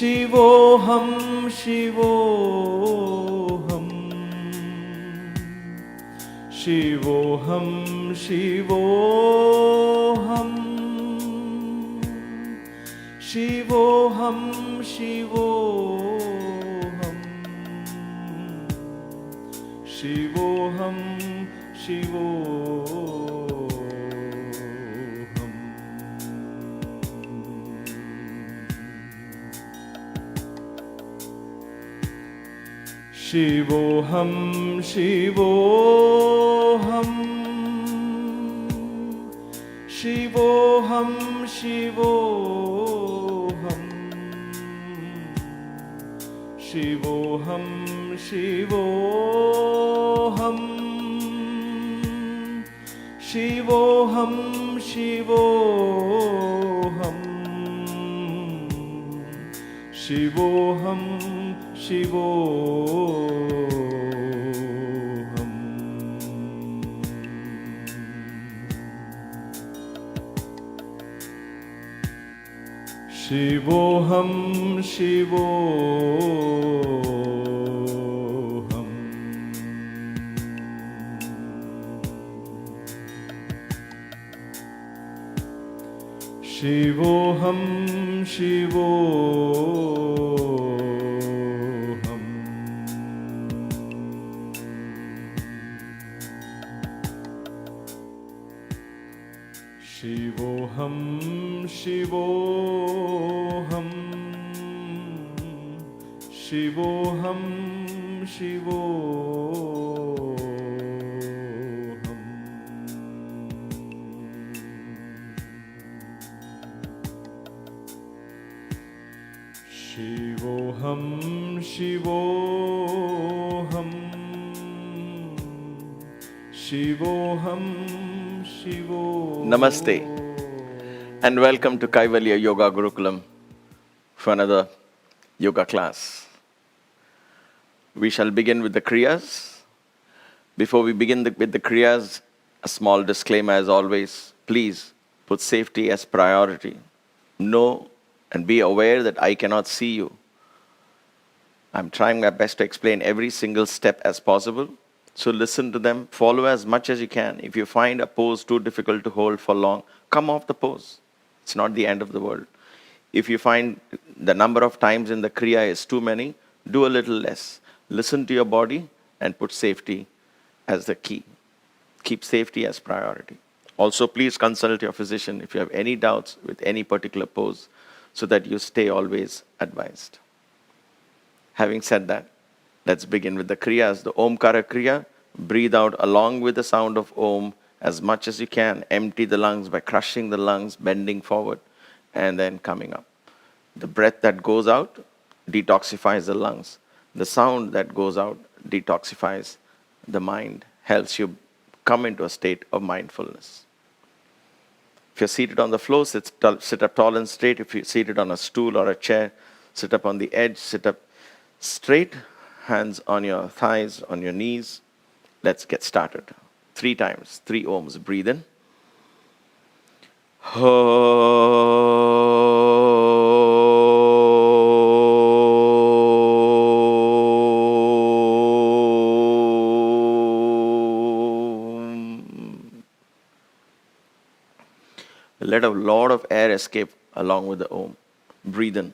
Shivoham, Shivoham, Shivoham, Shivoham, Shivoham, Shivoham, Shivoham, Shivoham. Shivoham, Shivoham, Shivoham, Shivoham, Shivoham, Shivoham, Shivoham, Shivoham, Shivoham, Shivoham. Shivoham, Shivoham. Shivoham, Shivoham. Shivoham, Shivoham, Shivoham, Shivoham. Shivoham, Shivoham, Shivoham, Shivoham. Namaste and welcome to Kaivalya Yoga Gurukulam for another yoga class. We shall begin with the kriyas. Before we begin with the kriyas, a small disclaimer as always. Please put safety as priority. Know and be aware that I cannot see you. I'm trying my best to explain every single step as possible. So listen to them, follow as much as you can. If you find a pose too difficult to hold for long, come off the pose. It's not the end of the world. If you find the number of times in the kriya is too many, do a little less. Listen to your body and put safety as the key. Keep safety as priority. Also, please consult your physician if you have any doubts with any particular pose so that you stay always advised. Having said that, let's begin with the kriyas. The Omkara kriya, breathe out along with the sound of Om as much as you can. Empty the lungs by crushing the lungs, bending forward, and then coming up. The breath that goes out detoxifies the lungs. The sound that goes out detoxifies the mind, helps you come into a state of mindfulness. If you're seated on the floor, sit up tall and straight. If you're seated on a stool or a chair, sit up on the edge, sit up straight, hands on your thighs, on your knees. Let's get started. 3 times, 3 ohms. Breathe in. Let a lot of air escape along with the Om. Breathe in.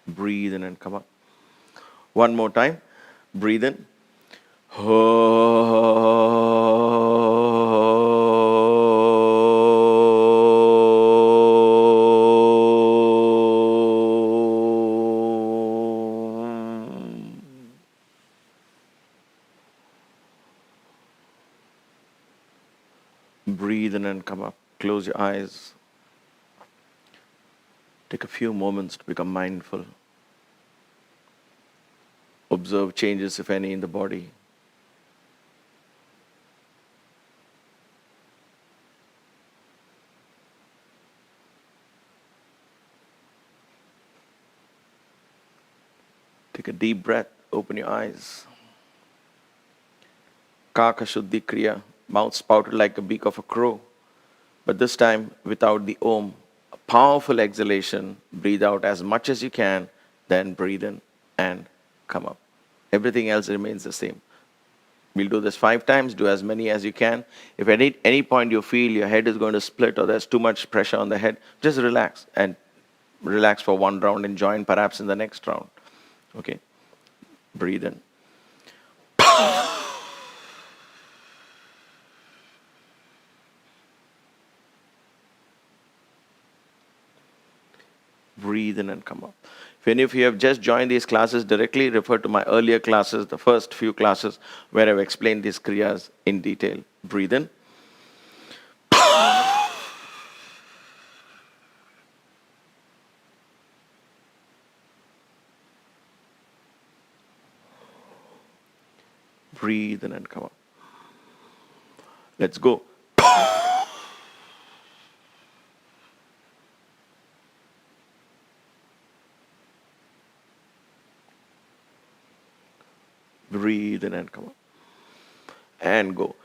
Breathe in and come up. One more time. Breathe in. Breathe in and come up. Close your eyes. Take a few moments to become mindful. Observe changes, if any, in the body. Take a deep breath, open your eyes. Kakashuddhi kriya, mouth spouted like a beak of a crow. But this time without the om. A powerful exhalation, breathe out as much as you can, then breathe in and come up. Everything else remains the same. We'll do this 5 times, do as many as you can. If at any point you feel your head is going to split or there's too much pressure on the head, just relax and relax for 1 round and join perhaps in the next round. Okay? Breathe in. Breathe in and come up. If any of you have just joined these classes directly, refer to my earlier classes, the first few classes where I've explained these kriyas in detail. Breathe in. Breathe in and come up. Let's go. Breathe in and come up. And go.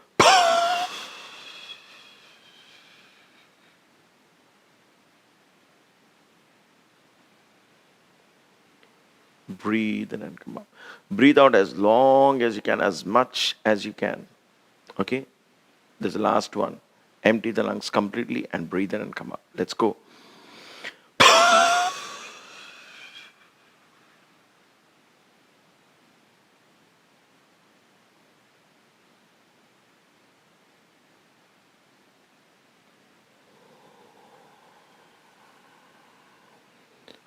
Breathe in and come up. Breathe out as long as you can, as much as you can. Okay? This is the last one. Empty the lungs completely and breathe in and come up. Let's go.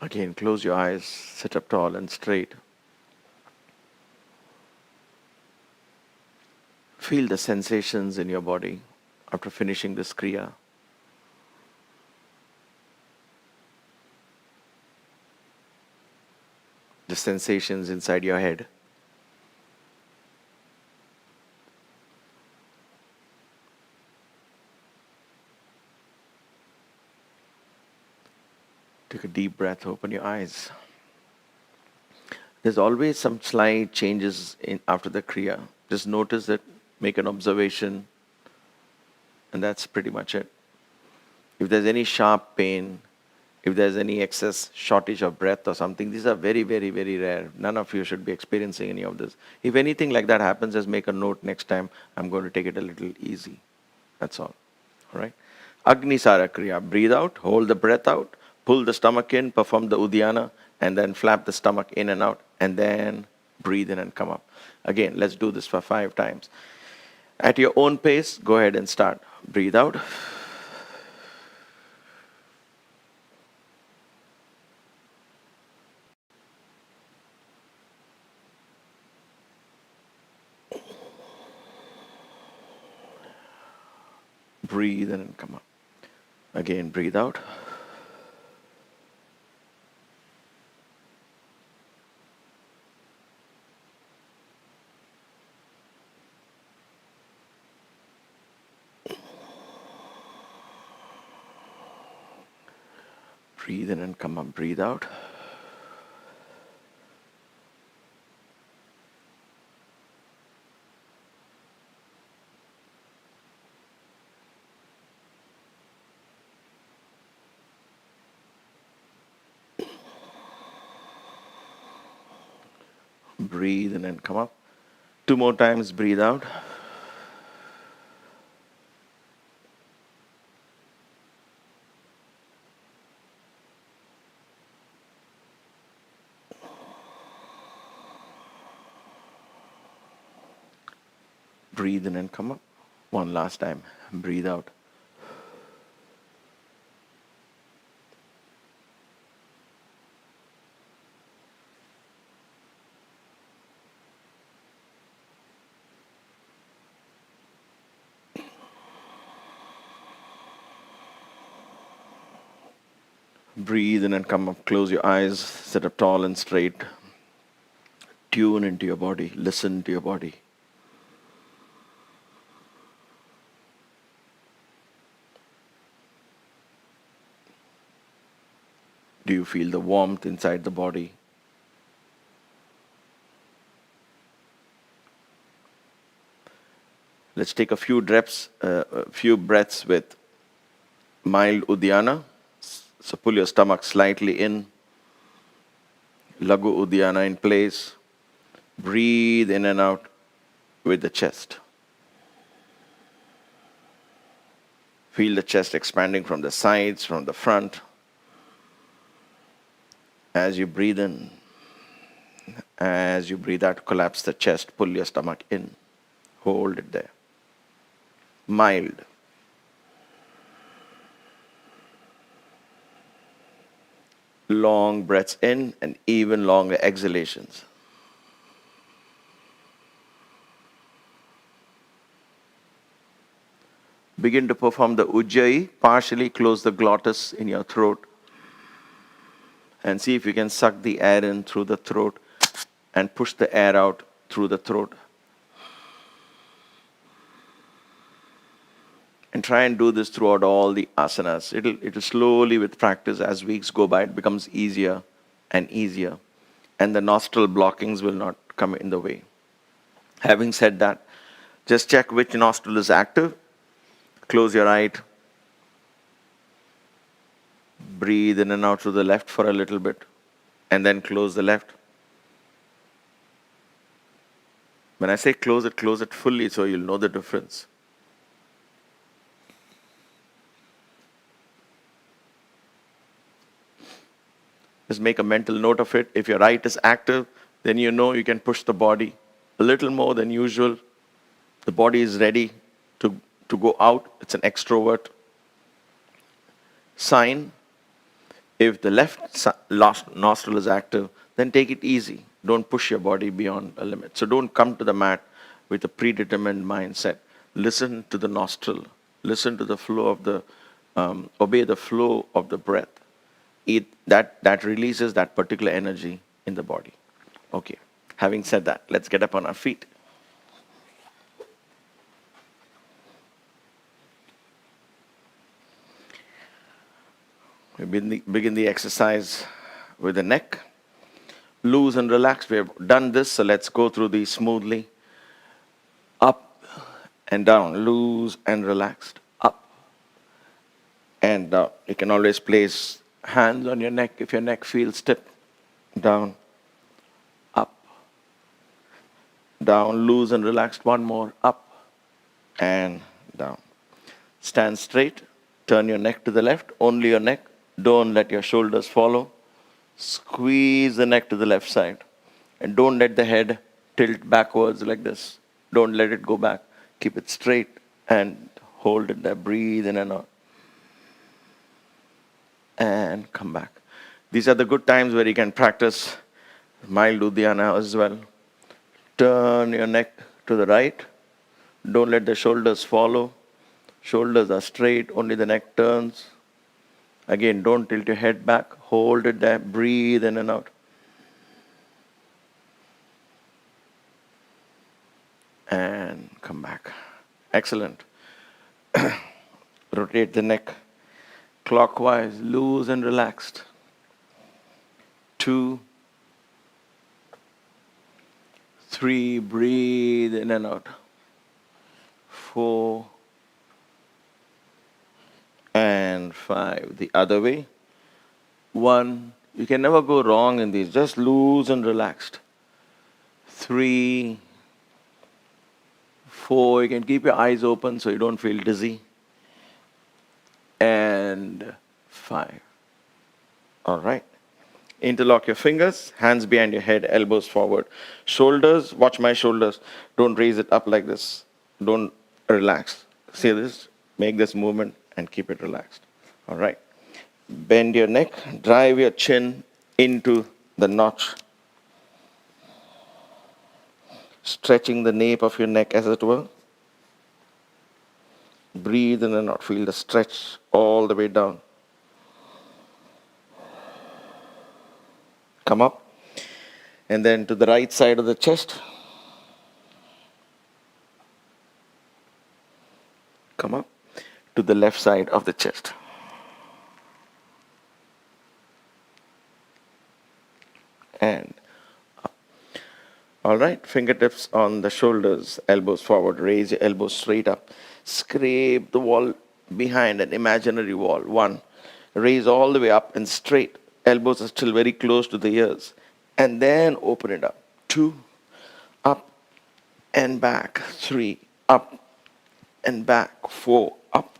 Again, close your eyes, sit up tall and straight. Feel the sensations in your body after finishing this kriya. The sensations inside your head. Take a deep breath, open your eyes. There's always some slight changes after the kriya. Just notice it, make an observation, and that's pretty much it. If there's any sharp pain, if there's any excess shortage of breath or something, these are very, very, very rare. None of you should be experiencing any of this. If anything like that happens, just make a note next time. I'm going to take it a little easy. That's all. All right? Agni sara kriya. Breathe out, hold the breath out, pull the stomach in, perform the uddiyana, and then flap the stomach in and out, and then breathe in and come up. Again, let's do this for 5 times. At your own pace, go ahead and start. Breathe out. Breathe in and come up. Again, breathe out. Breathe in and come up. Breathe out. Breathe in and come up. 2 more times, breathe out. Breathe in and come up. 1 last time. Breathe out. Breathe in and come up. Close your eyes. Sit up tall and straight. Tune into your body. Listen to your body. Do you feel the warmth inside the body? Let's take a few breaths with mild Uddiyana. So pull your stomach slightly in. Lagu Uddiyana in place. Breathe in and out with the chest. Feel the chest expanding from the sides, from the front. As you breathe in, as you breathe out, collapse the chest, pull your stomach in. Hold it there. Mild. Long breaths in and even longer exhalations. Begin to perform the Ujjayi. Partially close the glottis in your throat. And see if you can suck the air in through the throat and push the air out through the throat. And try and do this throughout all the asanas. It'll slowly, with practice, as weeks go by, it becomes easier and easier. And the nostril blockings will not come in the way. Having said that, just check which nostril is active. Close your right. Breathe in and out to the left for a little bit. And then close the left. When I say close it fully so you'll know the difference. Just make a mental note of it. If your right is active, then you know you can push the body a little more than usual. The body is ready to go out. It's an extrovert sign. If the left nostril is active, then take it easy. Don't push your body beyond a limit. So don't come to the mat with a predetermined mindset. Listen to the nostril. Listen to the flow of the, obey the flow of the breath. That releases that particular energy in the body. Okay. Having said that, let's get up on our feet. We begin the exercise with the neck. Loose and relaxed. We have done this, so let's go through these smoothly. Up and down. Loose and relaxed. Up and down. You can always place hands on your neck if your neck feels stiff. Down. Up. Down. Loose and relaxed. One more. Up and down. Stand straight. Turn your neck to the left. Only your neck. Don't let your shoulders follow. Squeeze the neck to the left side. And don't let the head tilt backwards like this. Don't let it go back. Keep it straight and hold it there. Breathe in and out. And come back. These are the good times where you can practice mild Uddiyana as well. Turn your neck to the right. Don't let the shoulders follow. Shoulders are straight. Only the neck turns. Again, don't tilt your head back. Hold it there. Breathe in and out. And come back. Excellent. Rotate the neck clockwise, loose and relaxed. 2, 3, breathe in and out. 4, and 5. The other way. 1. You can never go wrong in these. Just loose and relaxed. 3, 4. You can keep your eyes open so you don't feel dizzy. And 5. All right. Interlock your fingers, hands behind your head, elbows forward. Shoulders, watch my shoulders. Don't raise it up like this. Don't relax. See this? Make this movement and keep it relaxed. All right. Bend your neck, drive your chin into the notch. Stretching the nape of your neck as it were. Breathe in and out. Feel the stretch all the way down. Come up. And then to the right side of the chest. Come up. To the left side of the chest. And up. All All right, fingertips on the shoulders, elbows forward, raise your elbows straight up. Scrape the wall behind an imaginary wall. 1. Raise all the way up and straight. Elbows are still very close to the ears. And then open it up. 2. Up and back. 3. Up and back. 4. Up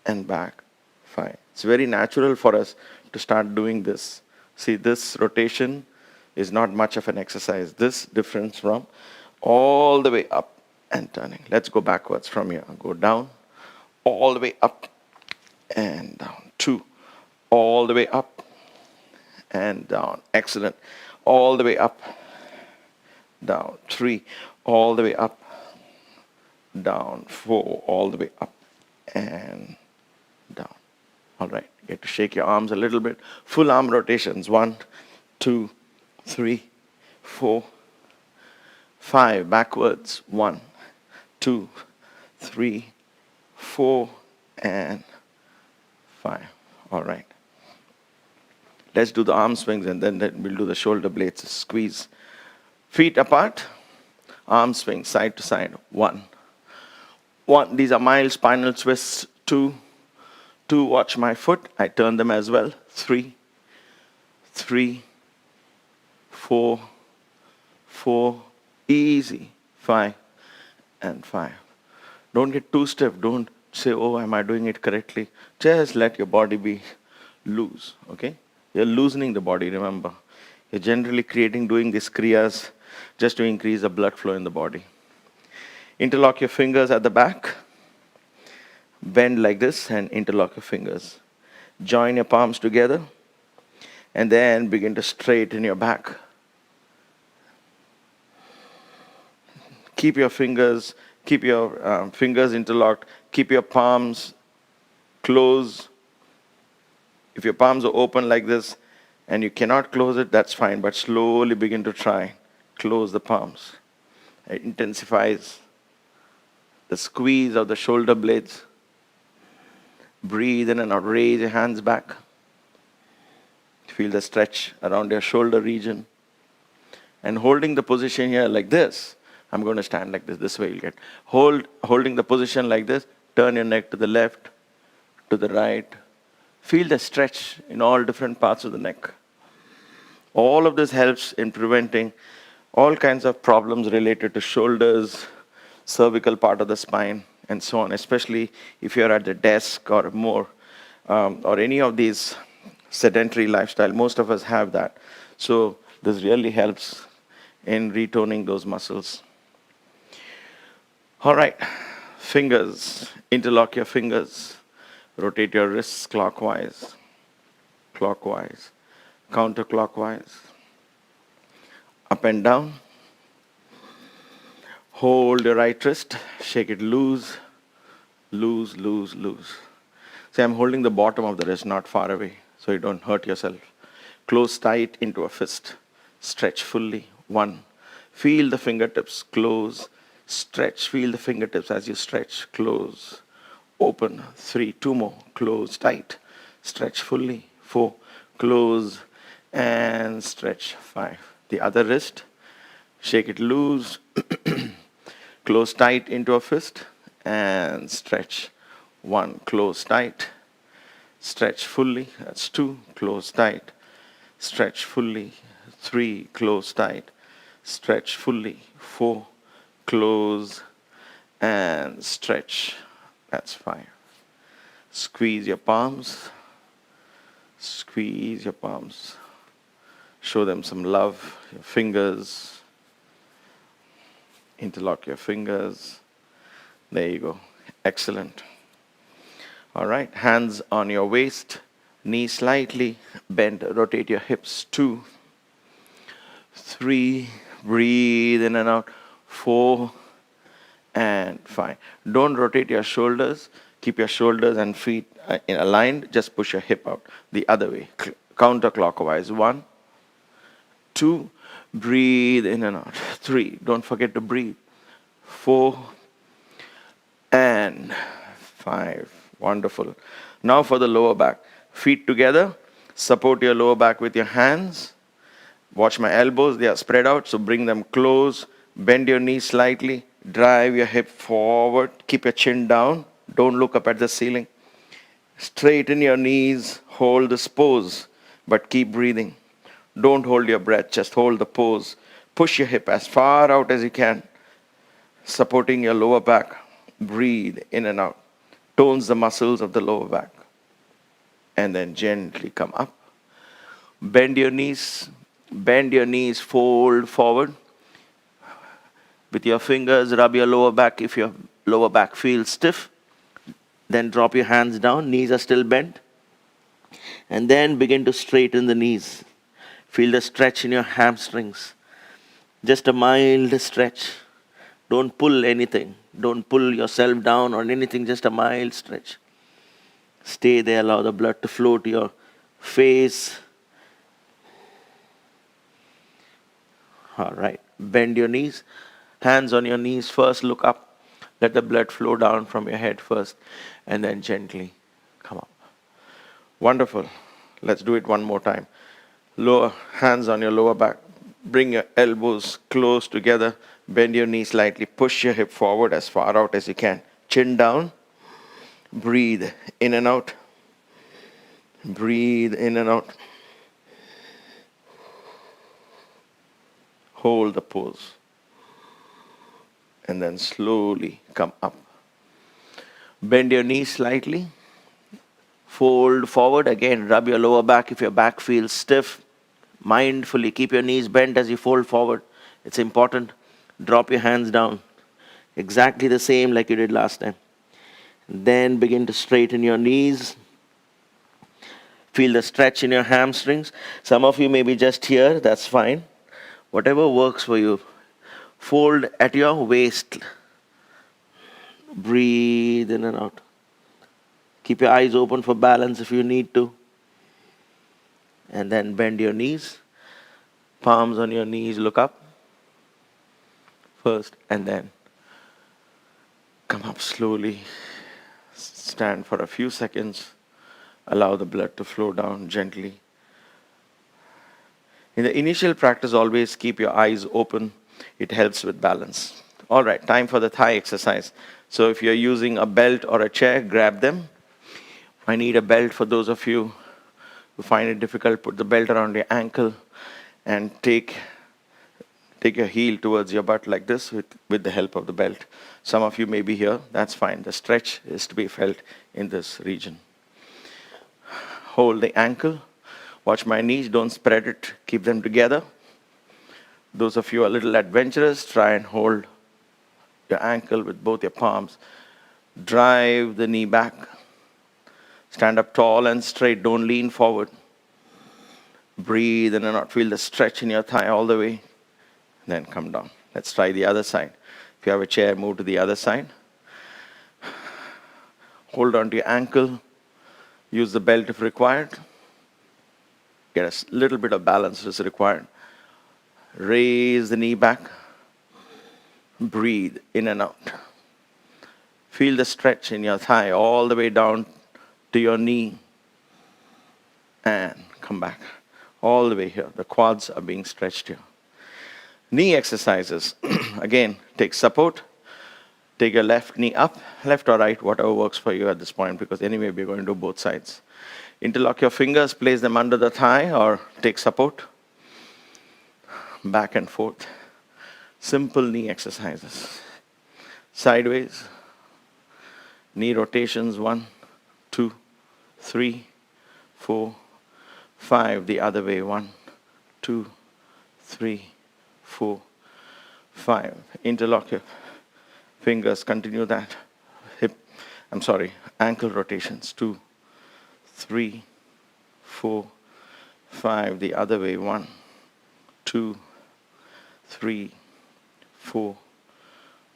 and back. 5. It's very natural for us to start doing this. See, this rotation is not much of an exercise. This difference from all the way up and turning. Let's go backwards from here. Go down, all the way up and down. 2, all the way up and down. Excellent. All the way up, down. 3, all the way up, down. 4, all the way up and down. All right, get to shake your arms a little bit. Full arm rotations. 1, 2, 3, 4, 5. Backwards. 1, 2, 3, 4, and 5. All right. Let's do the arm swings and then we'll do the shoulder blades. Squeeze. Feet apart. Arm swing side to side. 1. These are mild spinal twists. 2. Watch my foot. I turn them as well. 3. 4. Easy. 5 and 5. Don't get too stiff. Don't say, oh, am I doing it correctly? Just let your body be loose. Okay? You're loosening the body, remember. You're generally doing these kriyas just to increase the blood flow in the body. Interlock your fingers at the back. Bend like this and interlock your fingers. Join your palms together and then begin to straighten your back. Keep your fingers interlocked. Keep your palms closed. If your palms are open like this and you cannot close it, that's fine, but slowly begin to try. Close the palms. It intensifies the squeeze of the shoulder blades. Breathe in and out. Raise your hands back. Feel the stretch around your shoulder region. And holding the position here like this, I'm going to stand like this. This way you'll get. Holding the position like this, turn your neck to the left, to the right. Feel the stretch in all different parts of the neck. All of this helps in preventing all kinds of problems related to shoulders, cervical part of the spine, and so on, especially if you're at the desk or more, or any of these sedentary lifestyle. Most of us have that. So this really helps in retoning those muscles. All right, fingers, interlock your fingers. Rotate your wrists clockwise, counterclockwise, up and down. Hold your right wrist, shake it loose. See, I'm holding the bottom of the wrist, not far away, so you don't hurt yourself. Close tight into a fist. Stretch fully. 1. Feel the fingertips. Close. Stretch. Feel the fingertips as you stretch. Close. Open. 3. 2 more. Close tight. Stretch fully. 4. Close and stretch. 5. The other wrist. Shake it loose. Close tight into a fist and stretch. 1. Close tight. Stretch fully. That's 2. Close tight. Stretch fully. 3. Close tight. Stretch fully. 4. Close and stretch. That's 5. Squeeze your palms. Squeeze your palms. Show them some love. Your fingers. Interlock your fingers. There you go. Excellent. All right. Hands on your waist. Knees slightly bent. Rotate your hips. 2, 3. Breathe in and out. 4 and 5. Don't rotate your shoulders. Keep your shoulders and feet aligned. Just push your hip out the other way. Counterclockwise. 1, 2. Breathe in and out. 3. Don't forget to breathe. 4 and 5. Wonderful. Now for the lower back. Feet together. Support your lower back with your hands. Watch my elbows, they are spread out, so bring them close. Bend your knees slightly. Drive your hip forward. Keep your chin down. Don't look up at the ceiling. Straighten your knees. Hold this pose, but keep breathing. Don't hold your breath, just hold the pose. Push your hip as far out as you can, supporting your lower back. Breathe in and out. Tones the muscles of the lower back. And then gently come up. Bend your knees. Bend your knees, fold forward. With your fingers, rub your lower back if your lower back feels stiff. Then drop your hands down, knees are still bent. And then begin to straighten the knees. Feel the stretch in your hamstrings. Just a mild stretch. Don't pull anything. Don't pull yourself down or anything, just a mild stretch. Stay there, allow the blood to flow to your face. All right, bend your knees. Hands on your knees first, look up. Let the blood flow down from your head first, and then gently come up. Wonderful. Let's do it one more time. Lower hands on your lower back. Bring your elbows close together. Bend your knees slightly. Push your hip forward as far out as you can. Chin down. Breathe in and out. Breathe in and out. Hold the pose. And then slowly come up. Bend your knees slightly. Fold forward. Again, rub your lower back if your back feels stiff. Mindfully keep your knees bent as you fold forward. It's important. Drop your hands down. Exactly the same like you did last time. Then begin to straighten your knees. Feel the stretch in your hamstrings. Some of you may be just here. That's fine. Whatever works for you. Fold at your waist. Breathe in and out. Keep your eyes open for balance if you need to. And then bend your knees. Palms on your knees, look up. First, and then come up slowly. Stand for a few seconds. Allow the blood to flow down gently. In the initial practice, always keep your eyes open. It helps with balance. All right, time for the thigh exercise. So if you're using a belt or a chair, grab them. I need a belt for those of you who find it difficult. Put the belt around your ankle and take your heel towards your butt like this with the help of the belt. Some of you may be here. That's fine. The stretch is to be felt in this region. Hold the ankle. Watch my knees. Don't spread it. Keep them together. Those of you who are a little adventurous, try and hold your ankle with both your palms. Drive the knee back. Stand up tall and straight. Don't lean forward. Breathe in and out. Feel the stretch in your thigh all the way. Then come down. Let's try the other side. If you have a chair, move to the other side. Hold on to your ankle. Use the belt if required. Get a little bit of balance is required. Raise the knee back. Breathe in and out. Feel the stretch in your thigh all the way down to your knee. And come back. All the way here. The quads are being stretched here. Knee exercises. Again, take support. Take your left knee up, left or right, whatever works for you at this point, because anyway, we're going to do both sides. Interlock your fingers, place them under the thigh, or take support. Back and forth. Simple knee exercises. Sideways. Knee rotations, 1, 2, 3, 4, 5. The other way, 1, 2, 3, 4, 5. Interlock your fingers, continue that. Ankle rotations, 2, 3, 4, 5. The other way, 1, 2, 3, 4,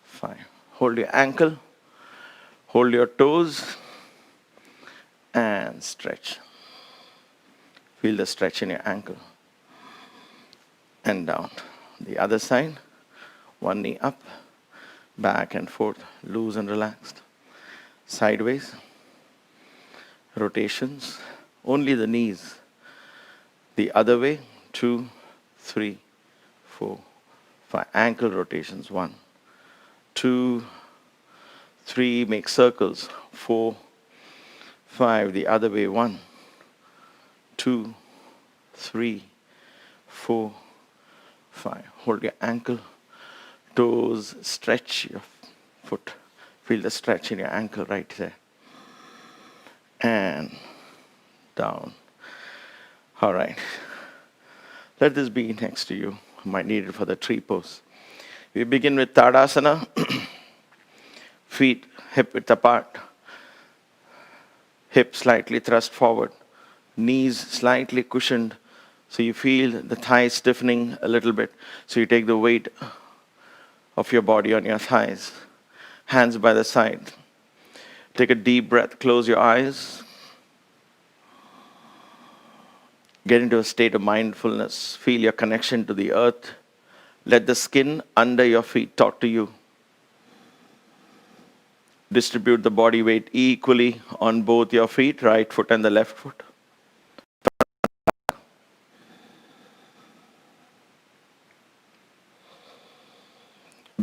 5. Hold your ankle, hold your toes, and stretch. Feel the stretch in your ankle. And down. The other side, one knee up, back and forth, loose and relaxed. Sideways, rotations, only the knees. The other way, 2, 3, 4, 5. Ankle rotations. 1, 2, 3. Make circles. 4, 5. The other way. 1, 2, 3, 4, 5. Hold your ankle, toes, stretch your foot. Feel the stretch in your ankle right there. And down. All right. Let this be next to you. Might need it for the tree pose. We begin with Tadasana. Feet hip width apart. Hips slightly thrust forward. Knees slightly cushioned. So you feel the thighs stiffening a little bit. So you take the weight of your body on your thighs. Hands by the side. Take a deep breath. Close your eyes. Get into a state of mindfulness. Feel your connection to the earth. Let the skin under your feet talk to you. Distribute the body weight equally on both your feet, right foot and the left foot.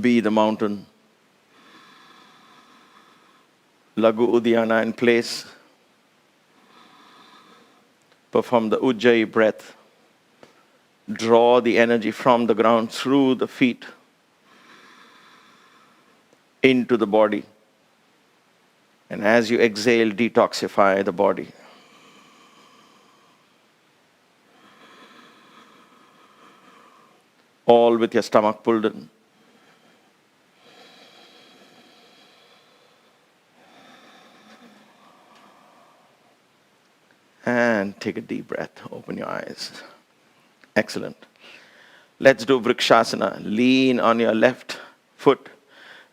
Be the mountain. Lagu Uddiyana in place. Perform the Ujjayi breath. Draw the energy from the ground through the feet into the body. And as you exhale, detoxify the body. All with your stomach pulled in. And take a deep breath. Open your eyes. Excellent. Let's do Vrikshasana. Lean on your left foot.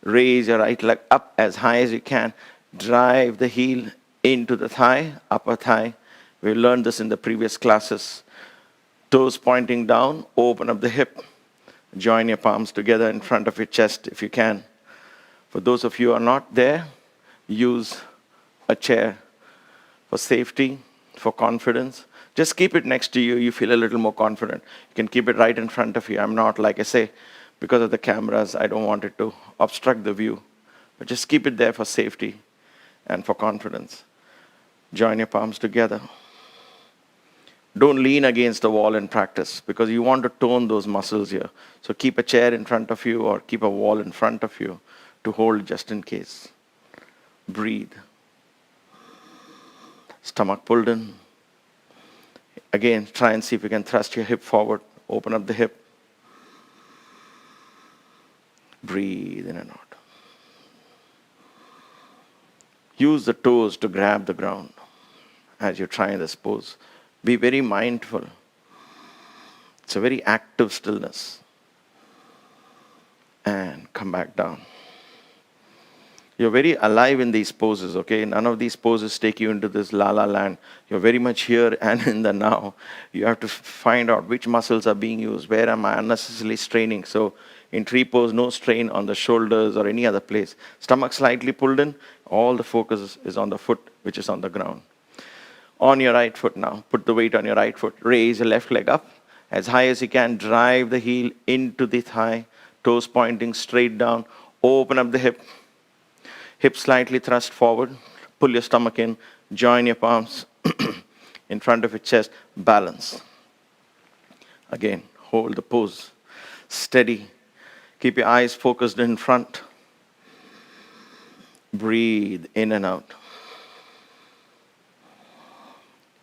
Raise your right leg up as high as you can. Drive the heel into the thigh, upper thigh. We learned this in the previous classes. Toes pointing down. Open up the hip. Join your palms together in front of your chest if you can. For those of you who are not there, use a chair for safety, for confidence. Just keep it next to you. You feel a little more confident. You can keep it right in front of you. I'm not, like I say, because of the cameras, I don't want it to obstruct the view. But just keep it there for safety and for confidence. Join your palms together. Don't lean against the wall in practice because you want to tone those muscles here. So keep a chair in front of you or keep a wall in front of you to hold just in case. Breathe. Stomach pulled in. Again, try and see if you can thrust your hip forward. Open up the hip. Breathe in and out. Use the toes to grab the ground as you try this pose. Be very mindful. It's a very active stillness. And come back down. You're very alive in these poses, okay? None of these poses take you into this la-la land. You're very much here and in the now. You have to find out which muscles are being used. Where am I unnecessarily straining? So in tree pose, no strain on the shoulders or any other place. Stomach slightly pulled in. All the focus is on the foot, which is on the ground. On your right foot now. Put the weight on your right foot. Raise your left leg up. As high as you can, drive the heel into the thigh. Toes pointing straight down. Open up the hip. Hip slightly thrust forward. Pull your stomach in. Join your palms in front of your chest. Balance. Again, hold the pose. Steady. Keep your eyes focused in front. Breathe in and out.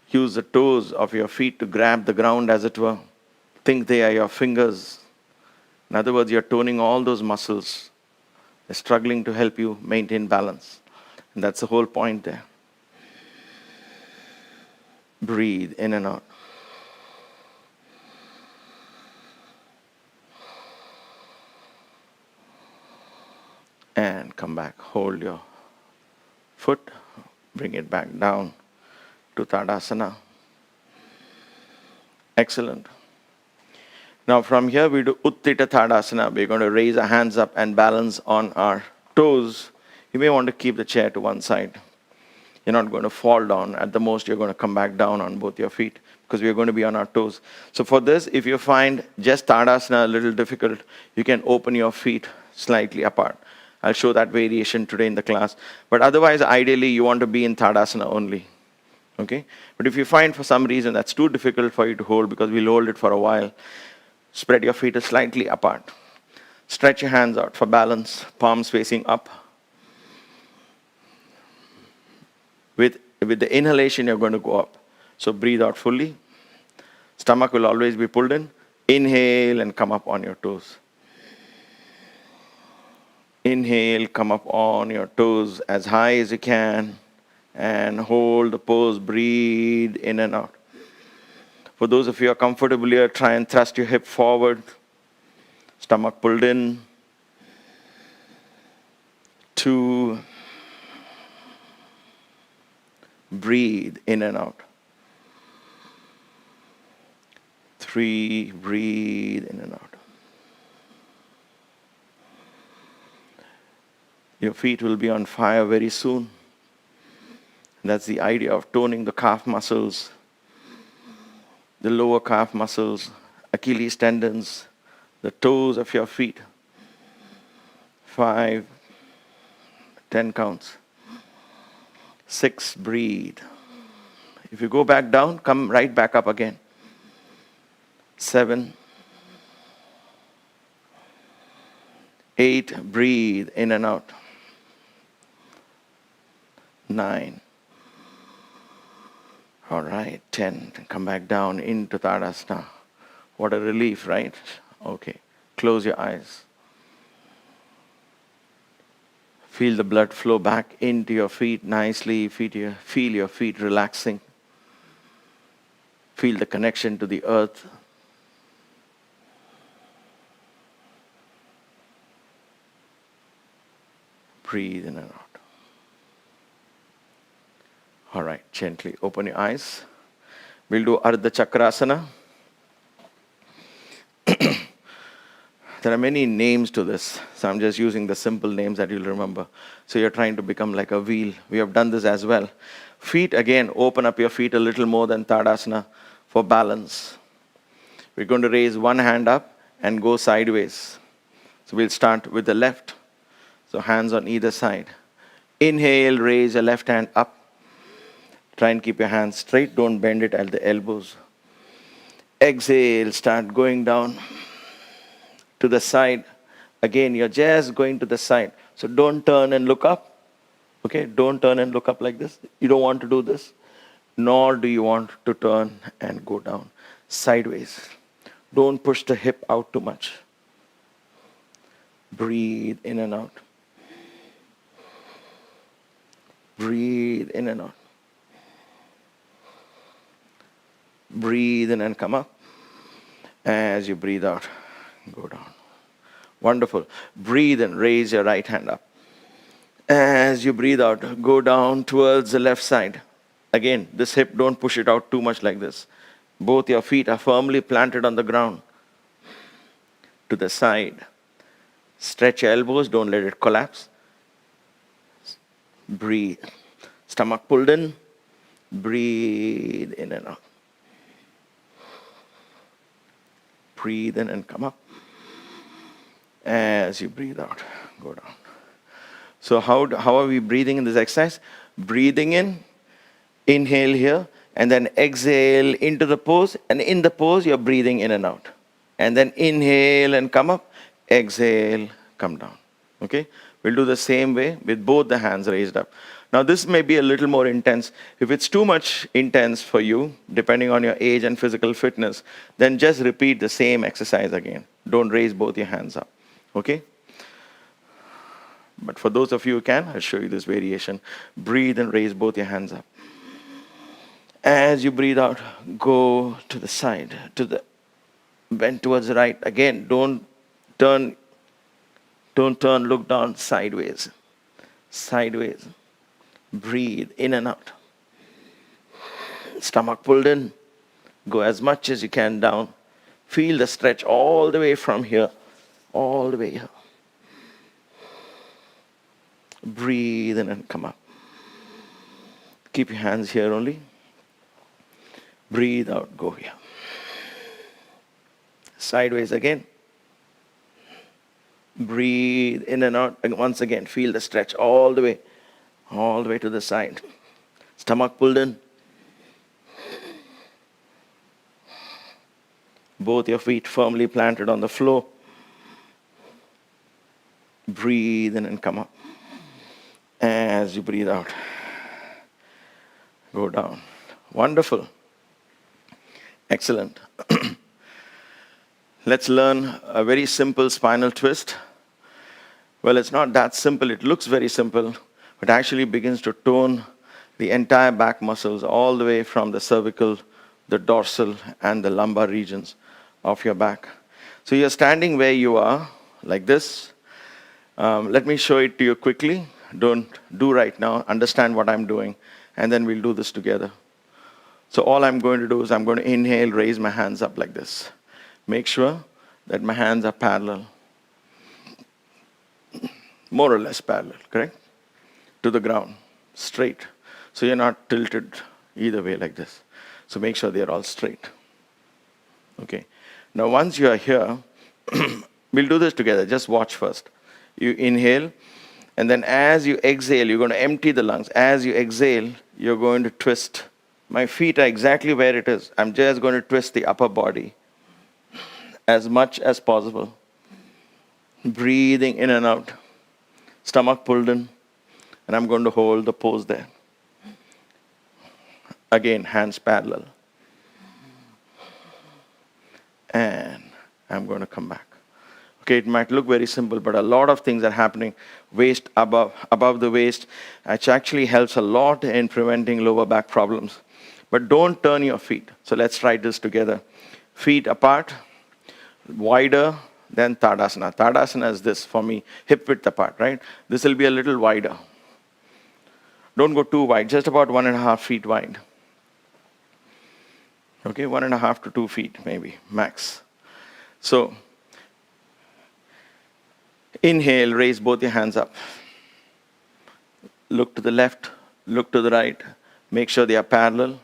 Use the toes of your feet to grab the ground, as it were. Think they are your fingers. In other words, you're toning all those muscles. They're struggling to help you maintain balance. And that's the whole point there. Breathe in and out. And come back. Hold your foot. Bring it back down to Tadasana. Excellent. Now from here we do Utthita Tadasana. We're going to raise our hands up and balance on our toes. You may want to keep the chair to one side. You're not going to fall down. At the most, you're going to come back down on both your feet because we're going to be on our toes. So for this, if you find just Tadasana a little difficult, you can open your feet slightly apart. I'll show that variation today in the class. But otherwise, ideally, you want to be in Tadasana only. Okay? But if you find for some reason that's too difficult for you to hold because we'll hold it for a while, spread your feet slightly apart. Stretch your hands out for balance, palms facing up. With the inhalation, you're going to go up. So breathe out fully. Stomach will always be pulled in. Inhale and come up on your toes. Inhale, come up on your toes as high as you can. And hold the pose, breathe in and out. For those of you who are comfortable here, try and thrust your hip forward. Stomach pulled in. 2. Breathe in and out. 3. Breathe in and out. Your feet will be on fire very soon. That's the idea of toning the calf muscles, the lower calf muscles, Achilles tendons, the toes of your feet. 5, 10 counts. 6, breathe. If you go back down, come right back up again. 7, 8, breathe in and out. 9. All right, 10. Come back down into Tadasana. What a relief, right? Okay, close your eyes. Feel the blood flow back into your feet nicely. Feel your feet relaxing. Feel the connection to the earth. Breathe in and out. All right, gently open your eyes. We'll do Ardha chakrasana. There are many names to this, so I'm just using the simple names that you'll remember. So you're trying to become like a wheel. We have done this as well. Feet, again, open up your feet a little more than Tadasana for balance. We're going to raise one hand up and go sideways. So we'll start with the left. So hands on either side. Inhale, raise your left hand up. Try and keep your hands straight. Don't bend it at the elbows. Exhale, start going down to the side. Again, you're just going to the side. So don't turn and look up. Okay, don't turn and look up like this. You don't want to do this. Nor do you want to turn and go down. Sideways. Don't push the hip out too much. Breathe in and out. Breathe in and out. Breathe in and come up. As you breathe out, go down. Wonderful. Breathe in, raise your right hand up. As you breathe out, go down towards the left side. Again, this hip, don't push it out too much like this. Both your feet are firmly planted on the ground. To the side. Stretch your elbows, don't let it collapse. Breathe. Stomach pulled in. Breathe in and out. Breathe in and come up. As you breathe out, go down. So how are we breathing in this exercise? Breathing in, inhale here, and then exhale into the pose. And in the pose, you're breathing in and out. And then inhale and come up. Exhale, come down. Okay? We'll do the same way with both the hands raised up. Now this may be a little more intense. If it's too much intense for you, depending on your age and physical fitness, then just repeat the same exercise again. Don't raise both your hands up. Okay? But for those of you who can, I'll show you this variation. Breathe and raise both your hands up. As you breathe out, go to the side, bend towards the right. Again, don't turn, look down, sideways. Sideways. Breathe in and out. Stomach pulled in. Go as much as you can down. Feel the stretch all the way from here, all the way here. Breathe in and come up. Keep your hands here only. Breathe out, go here. Sideways again. Breathe in and out. And once again, feel the stretch all the way to the side. Stomach pulled in. Both your feet firmly planted on the floor. Breathe in and come up. As you breathe out, go down. Wonderful. Excellent. Let's learn a very simple spinal twist. Well, it's not that simple. It looks very simple, but actually begins to tone the entire back muscles all the way from the cervical, the dorsal, and the lumbar regions of your back. So you're standing where you are, like this. Let me show it to you quickly. Don't do right now. Understand what I'm doing, and then we'll do this together. So all I'm going to do is I'm going to inhale, raise my hands up like this. Make sure that my hands are parallel. More or less parallel, correct? To the ground, straight. So you're not tilted either way like this. So make sure they're all straight. Okay. Now once you are here, we'll do this together. Just watch first. You inhale, and then as you exhale, you're going to empty the lungs. As you exhale, you're going to twist. My feet are exactly where it is. I'm just going to twist the upper body as much as possible. Breathing in and out. Stomach pulled in. And I'm going to hold the pose there. Again, hands parallel. And I'm going to come back. Okay, it might look very simple, but a lot of things are happening. Waist above the waist, which actually helps a lot in preventing lower back problems. But don't turn your feet. So let's try this together. Feet apart, wider than Tadasana. Tadasana is this for me, hip width apart, right? This will be a little wider. Don't go too wide, just about 1.5 feet wide. Okay, 1.5 to 2 feet maybe, max. So, inhale, raise both your hands up. Look to the left, look to the right. Make sure they are parallel.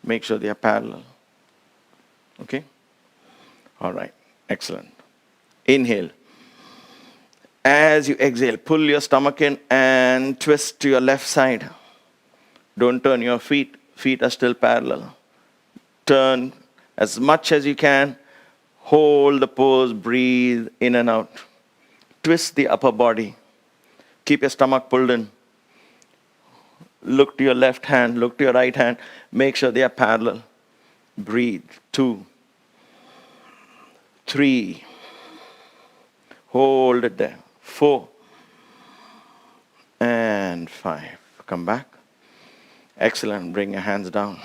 Make sure they are parallel. Okay? All right, excellent. Inhale. As you exhale, pull your stomach in and twist to your left side. Don't turn your feet. Feet are still parallel. Turn as much as you can. Hold the pose. Breathe in and out. Twist the upper body. Keep your stomach pulled in. Look to your left hand. Look to your right hand. Make sure they are parallel. Breathe. 2, 3. Hold it there. 4 and 5. Come back. Excellent. Bring your hands down.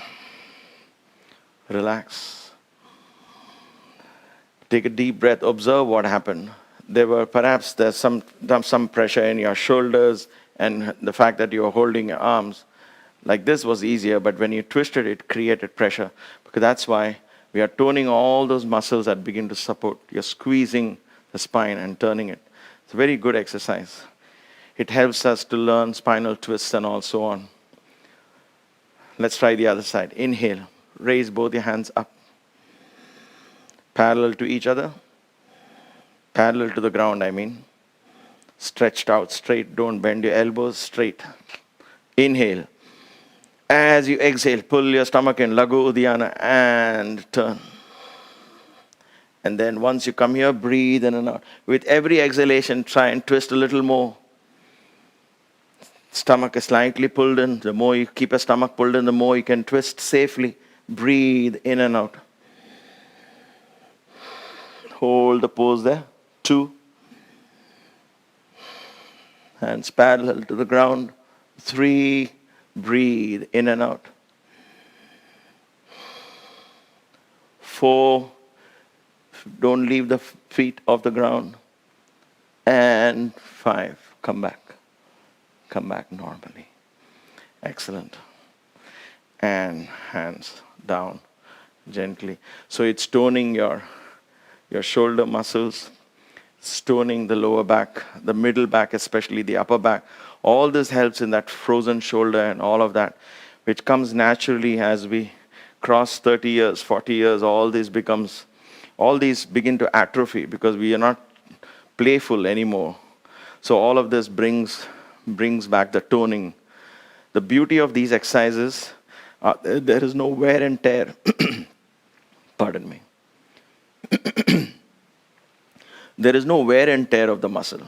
Relax. Take a deep breath. Observe what happened. There's some pressure in your shoulders, and the fact that you're holding your arms like this was easier, but when you twisted it created pressure, because that's why we are toning all those muscles that begin to support. You're squeezing the spine and turning it. It's a very good exercise. It helps us to learn spinal twists and all so on. Let's try the other side. Inhale. Raise both your hands up. Parallel to each other. Parallel to the ground, I mean. Stretched out straight. Don't bend your elbows. Straight. Inhale. As you exhale, pull your stomach in. Laghu Uddiyana and turn. And then once you come here, breathe in and out. With every exhalation, try and twist a little more. Stomach is slightly pulled in. The more you keep your stomach pulled in, the more you can twist safely. Breathe in and out. Hold the pose there. 2. Hands parallel to the ground. 3. Breathe in and out. 4. Don't leave the feet off the ground. And 5. Come back. Come back normally. Excellent. And hands down gently. So it's toning your shoulder muscles, it's toning the lower back, the middle back, especially the upper back. All this helps in that frozen shoulder and all of that, which comes naturally as we cross 30 years, 40 years. All these begin to atrophy because we are not playful anymore. So all of this brings back the toning. The beauty of these exercises, there is no wear and tear. Pardon me. There is no wear and tear of the muscle.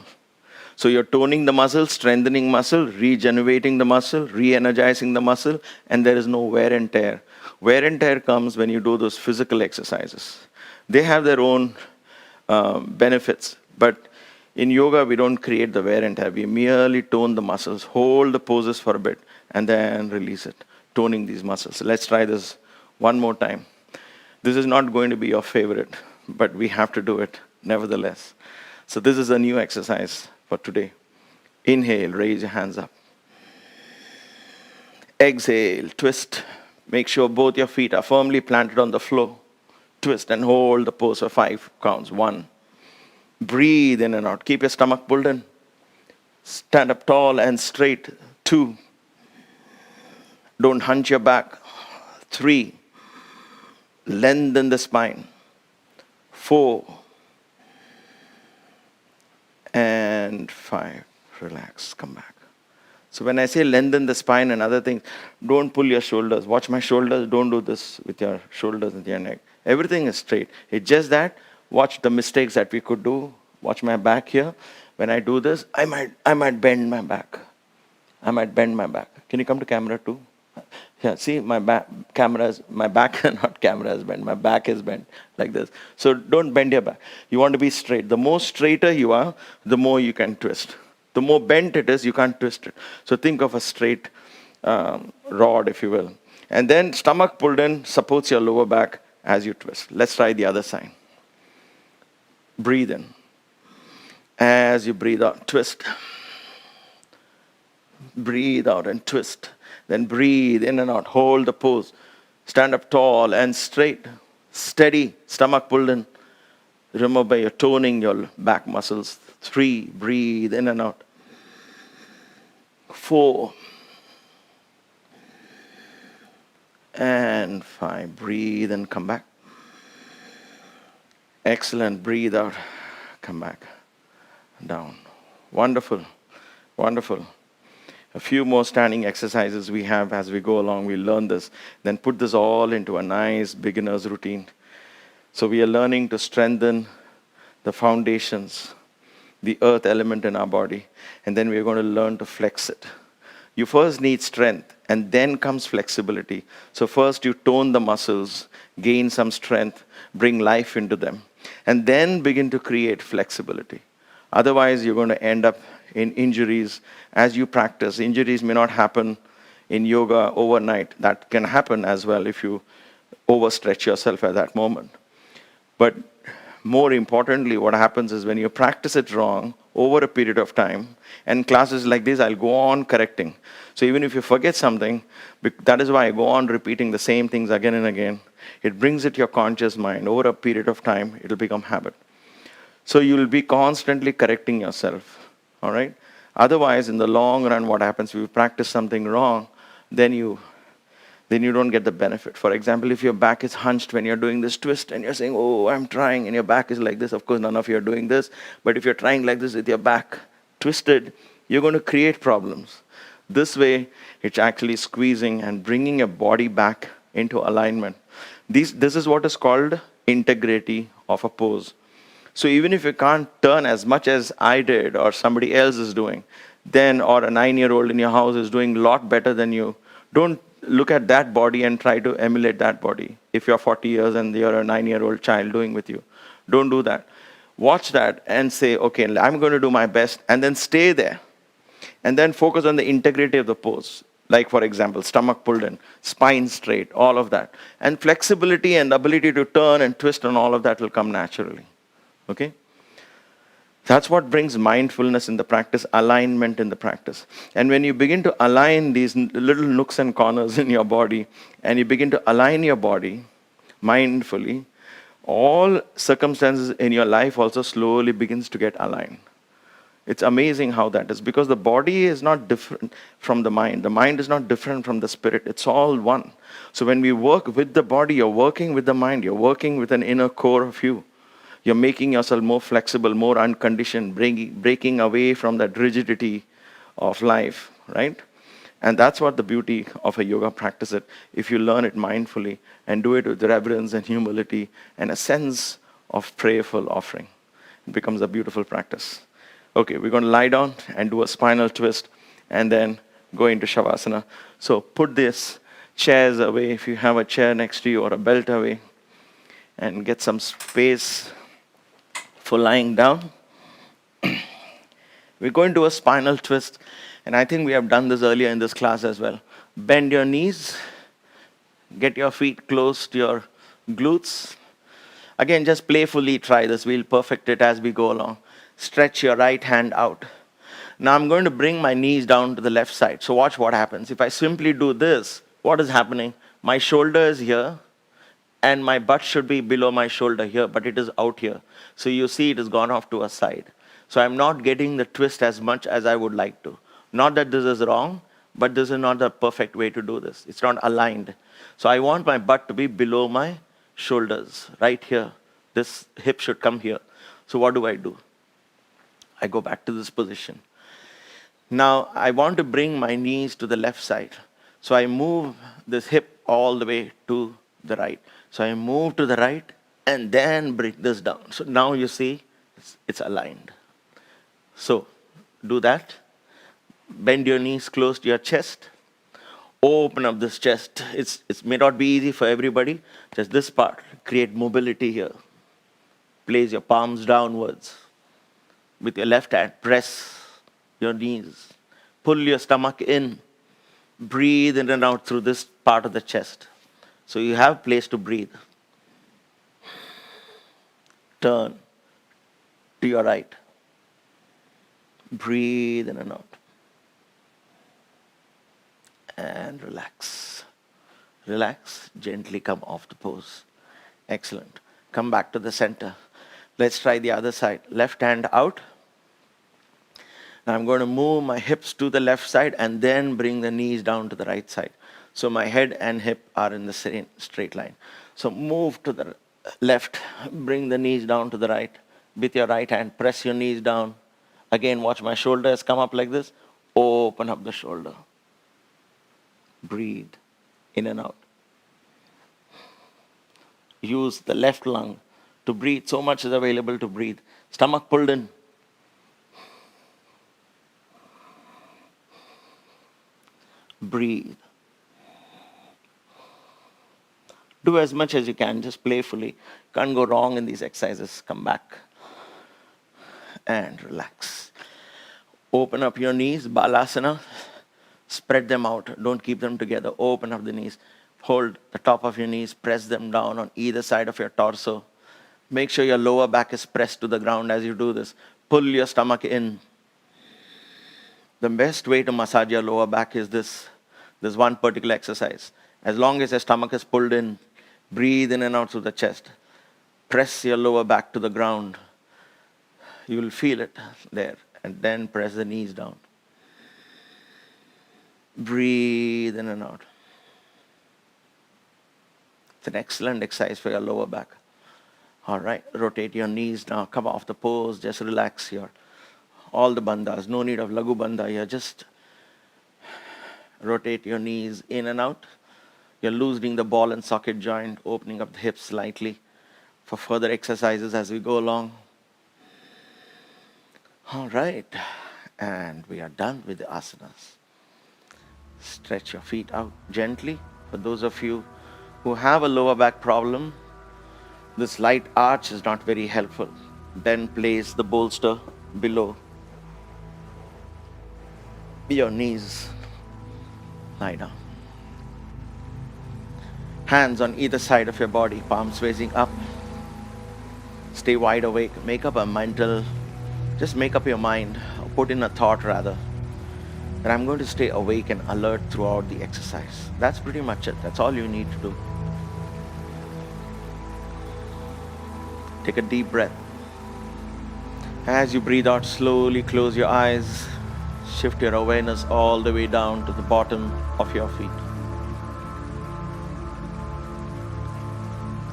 So you're toning the muscle, strengthening muscle, regenerating the muscle, re-energizing the muscle, and there is no wear and tear. Wear and tear comes when you do those physical exercises. They have their own benefits, but in yoga, we don't create the wear and tear. We merely tone the muscles, hold the poses for a bit, and then release it, toning these muscles. Let's try this one more time. This is not going to be your favorite, but we have to do it nevertheless. So this is a new exercise for today. Inhale, raise your hands up. Exhale, twist. Make sure both your feet are firmly planted on the floor. Twist and hold the pose for 5 counts. 1. Breathe in and out. Keep your stomach pulled in. Stand up tall and straight. 2. Don't hunch your back. 3. Lengthen the spine. 4. And 5. Relax. Come back. So when I say lengthen the spine and other things, don't pull your shoulders. Watch my shoulders. Don't do this with your shoulders and your neck. Everything is straight. It's just that, watch the mistakes that we could do. Watch my back here. When I do this, I might bend my back. I might bend my back. Can you come to camera too? Yeah, see, my back, not camera is bent. My back is bent like this. So don't bend your back. You want to be straight. The more straighter you are, the more you can twist. The more bent it is, you can't twist it. So think of a straight rod, if you will. And then stomach pulled in supports your lower back as you twist. Let's try the other side. Breathe in. As you breathe out, twist. Breathe out and twist. Then breathe in and out. Hold the pose. Stand up tall and straight. Steady. Stomach pulled in. Remember, you're toning your back muscles. 3. Breathe in and out. 4. And 5. Breathe and come back. Excellent. Breathe out. Come back. Down. Wonderful. Wonderful. A few more standing exercises we have as we go along. We learn this. Then put this all into a nice beginner's routine. So we are learning to strengthen the foundations, the earth element in our body. And then we are going to learn to flex it. You first need strength, and then comes flexibility. So first you tone the muscles, gain some strength, bring life into them, and then begin to create flexibility. Otherwise, you're going to end up in injuries as you practice. Injuries may not happen in yoga overnight. That can happen as well if you overstretch yourself at that moment. But more importantly, what happens is when you practice it wrong over a period of time, and classes like this, I'll go on correcting. So even if you forget something, that is why I go on repeating the same things again and again. It brings it to your conscious mind. Over a period of time, it will become habit. So you will be constantly correcting yourself, all right? Otherwise, in the long run, what happens, if you practice something wrong, then you don't get the benefit. For example, if your back is hunched when you're doing this twist and you're saying, oh, I'm trying, and your back is like this, of course, none of you are doing this. But if you're trying like this with your back twisted, you're going to create problems. This way, it's actually squeezing and bringing your body back into alignment. This is what is called integrity of a pose. So even if you can't turn as much as I did or somebody else is doing, then, or a 9-year-old in your house is doing a lot better than you, don't look at that body and try to emulate that body. If you're 40 years and you're a 9-year-old child doing with you, don't do that. Watch that and say, okay, I'm going to do my best, and then stay there. And then focus on the integrity of the pose. Like, for example, stomach pulled in, spine straight, all of that. And flexibility and ability to turn and twist and all of that will come naturally. Okay? That's what brings mindfulness in the practice, alignment in the practice. And when you begin to align these little nooks and corners in your body, and you begin to align your body mindfully, all circumstances in your life also slowly begins to get aligned. It's amazing how that is, because the body is not different from the mind. The mind is not different from the spirit. It's all one. So when we work with the body, you're working with the mind. You're working with an inner core of you. You're making yourself more flexible, more unconditioned, breaking away from that rigidity of life, right? And that's what the beauty of a yoga practice is. If you learn it mindfully and do it with reverence and humility and a sense of prayerful offering, it becomes a beautiful practice. Okay, we're going to lie down and do a spinal twist and then go into Shavasana. So put these chairs away if you have a chair next to you, or a belt away, and get some space for lying down. We're going to a spinal twist, and I think we have done this earlier in this class as well. Bend your knees, get your feet close to your glutes. Again, just playfully try this. We'll perfect it as we go along. Stretch your right hand out. Now I'm going to bring my knees down to the left side. So watch what happens. If I simply do this, what is happening? My shoulder is here, and my butt should be below my shoulder here, but it is out here. So you see it has gone off to a side. So I'm not getting the twist as much as I would like to. Not that this is wrong, but this is not the perfect way to do this. It's not aligned. So I want my butt to be below my shoulders, right here. This hip should come here. So what do? I go back to this position. Now I want to bring my knees to the left side. So I move this hip all the way to the right. So I move to the right and then bring this down. So now you see it's aligned. So do that. Bend your knees close to your chest. Open up this chest. It may not be easy for everybody. Just this part. Create mobility here. Place your palms downwards. With your left hand, press your knees. Pull your stomach in. Breathe in and out through this part of the chest. So you have place to breathe. Turn to your right. Breathe in and out. And relax. Relax. Gently come off the pose. Excellent. Come back to the center. Let's try the other side. Left hand out. Now I'm going to move my hips to the left side and then bring the knees down to the right side. So my head and hip are in the same straight line. So move to the left. Bring the knees down to the right. With your right hand, press your knees down. Again, watch my shoulders come up like this. Open up the shoulder. Breathe in and out. Use the left lung to breathe. So much is available to breathe. Stomach pulled in. Breathe. Do as much as you can, just playfully. Can't go wrong in these exercises. Come back. And relax. Open up your knees, Balasana. Spread them out. Don't keep them together. Open up the knees. Hold the top of your knees. Press them down on either side of your torso. Make sure your lower back is pressed to the ground as you do this. Pull your stomach in. The best way to massage your lower back is this one particular exercise. As long as your stomach is pulled in, breathe in and out through the chest. Press your lower back to the ground. You will feel it there. And then press the knees down. Breathe in and out. It's an excellent exercise for your lower back. All right, rotate your knees now. Come off the pose. Just relax here. All the bandhas. No need of lagu bandha here. Just rotate your knees in and out. You're loosening the ball and socket joint, opening up the hips slightly for further exercises as we go along. All right, and we are done with the asanas. Stretch your feet out gently. For those of you who have a lower back problem, this light arch is not very helpful. Then place the bolster below your knees. Lie down. Hands on either side of your body, palms facing up. Stay wide awake. Make up a mental, just make up your mind, or put in a thought rather, that I'm going to stay awake and alert throughout the exercise. That's pretty much it. That's all you need to do. Take a deep breath. As you breathe out, slowly close your eyes. Shift your awareness all the way down to the bottom of your feet.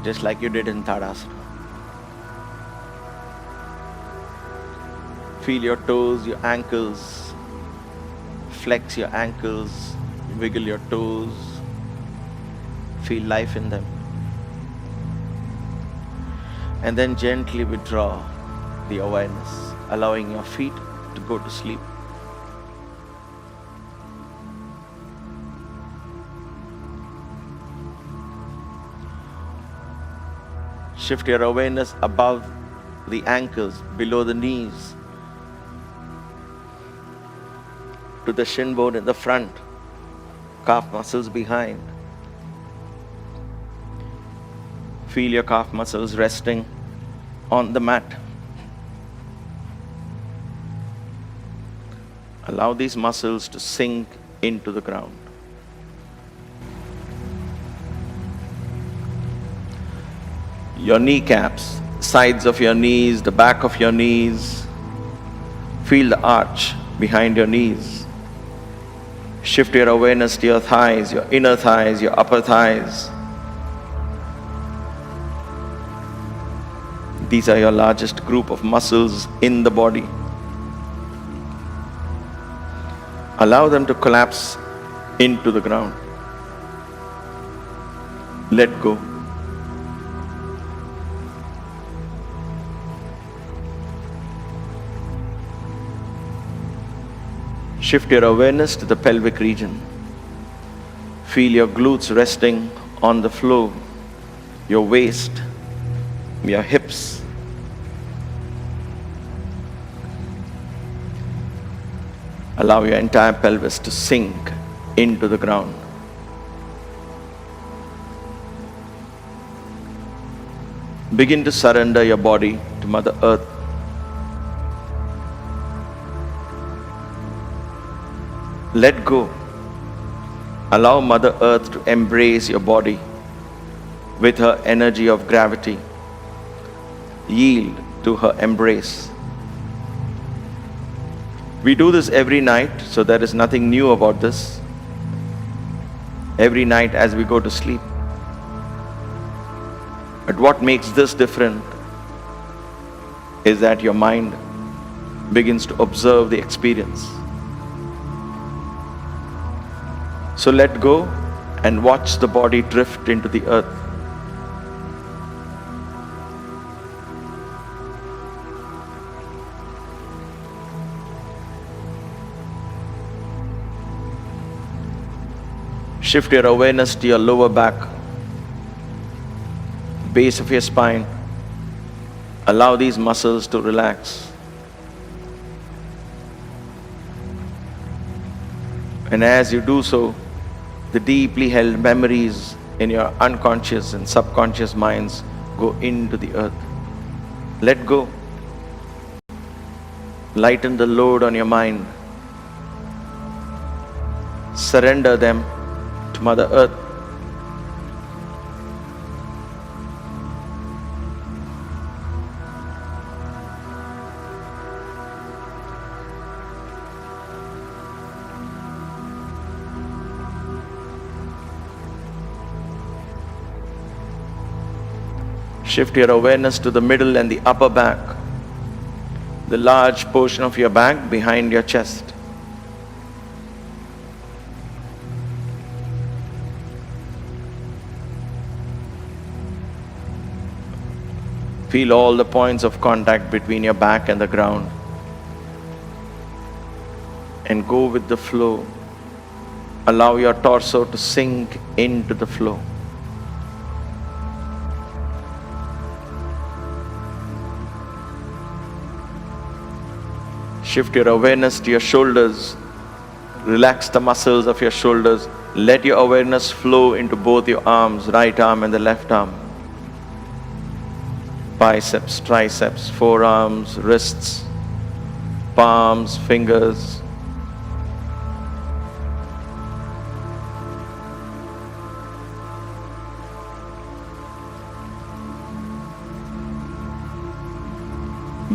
Just like you did in Tadasana. Feel your toes, your ankles. Flex your ankles, wiggle your toes. Feel life in them. And then gently withdraw the awareness, allowing your feet to go to sleep. Shift your awareness above the ankles, below the knees, to the shin bone in the front, calf muscles behind. Feel your calf muscles resting on the mat. Allow these muscles to sink into the ground. Your kneecaps, sides of your knees, the back of your knees. Feel the arch behind your knees. Shift your awareness to your thighs, your inner thighs, your upper thighs. These are your largest group of muscles in the body. Allow them to collapse into the ground. Let go. Shift your awareness to the pelvic region. Feel your glutes resting on the floor, your waist, your hips. Allow your entire pelvis to sink into the ground. Begin to surrender your body to Mother Earth. Let go. Allow Mother Earth to embrace your body with her energy of gravity. Yield to her embrace. We do this every night, so there is nothing new about this. Every night as we go to sleep. But what makes this different is that your mind begins to observe the experience. So let go and watch the body drift into the earth. Shift your awareness to your lower back, base of your spine. Allow these muscles to relax. And as you do so, the deeply held memories in your unconscious and subconscious minds go into the earth. Let go. Lighten the load on your mind. Surrender them to Mother Earth. Shift your awareness to the middle and the upper back, the large portion of your back behind your chest. Feel all the points of contact between your back and the ground. And go with the flow. Allow your torso to sink into the flow. Shift your awareness to your shoulders. Relax the muscles of your shoulders. Let your awareness flow into both your arms, right arm and the left arm. Biceps, triceps, forearms, wrists, palms, fingers.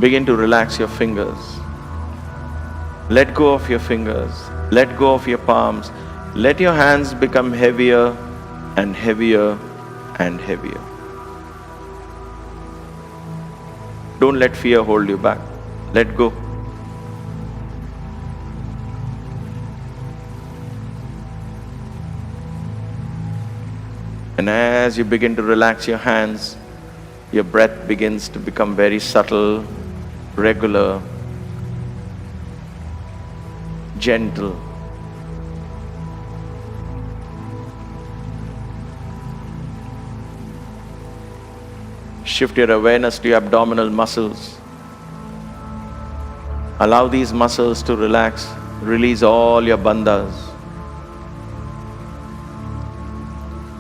Begin to relax your fingers. Let go of your fingers. Let go of your palms. Let your hands become heavier and heavier and heavier. Don't let fear hold you back. Let go. And as you begin to relax your hands, your breath begins to become very subtle, regular, gentle. Shift your awareness to your abdominal muscles. Allow these muscles to relax. Release all your bandhas.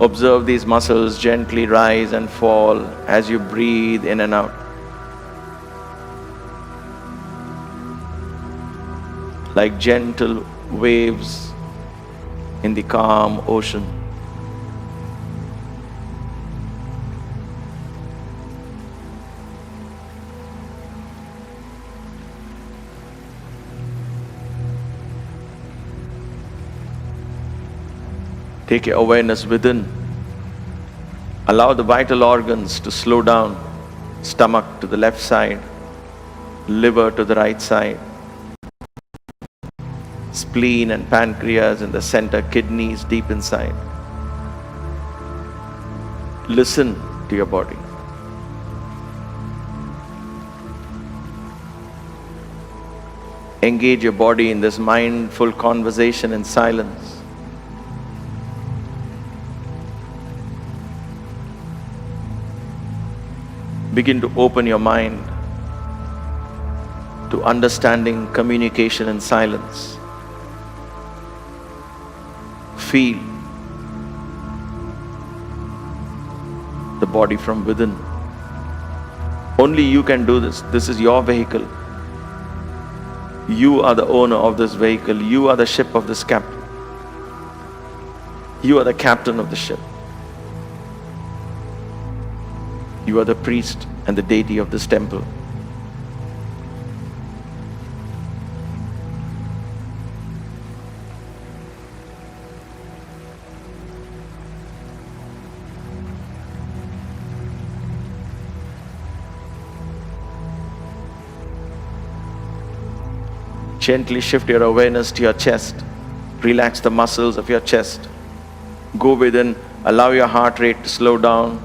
Observe these muscles gently rise and fall as you breathe in and out. Like gentle waves in the calm ocean. Take your awareness within. Allow the vital organs to slow down. Stomach to the left side, liver to the right side, spleen and pancreas in the center, kidneys deep inside. Listen to your body. Engage your body in this mindful conversation in silence. Begin to open your mind to understanding communication in silence. Feel the body from within. Only you can do this. This is your vehicle. You are the owner of this vehicle. You are the ship of this captain. You are the captain of the ship. You are the priest and the deity of this temple. Gently shift your awareness to your chest. Relax the muscles of your chest. Go within. Allow your heart rate to slow down,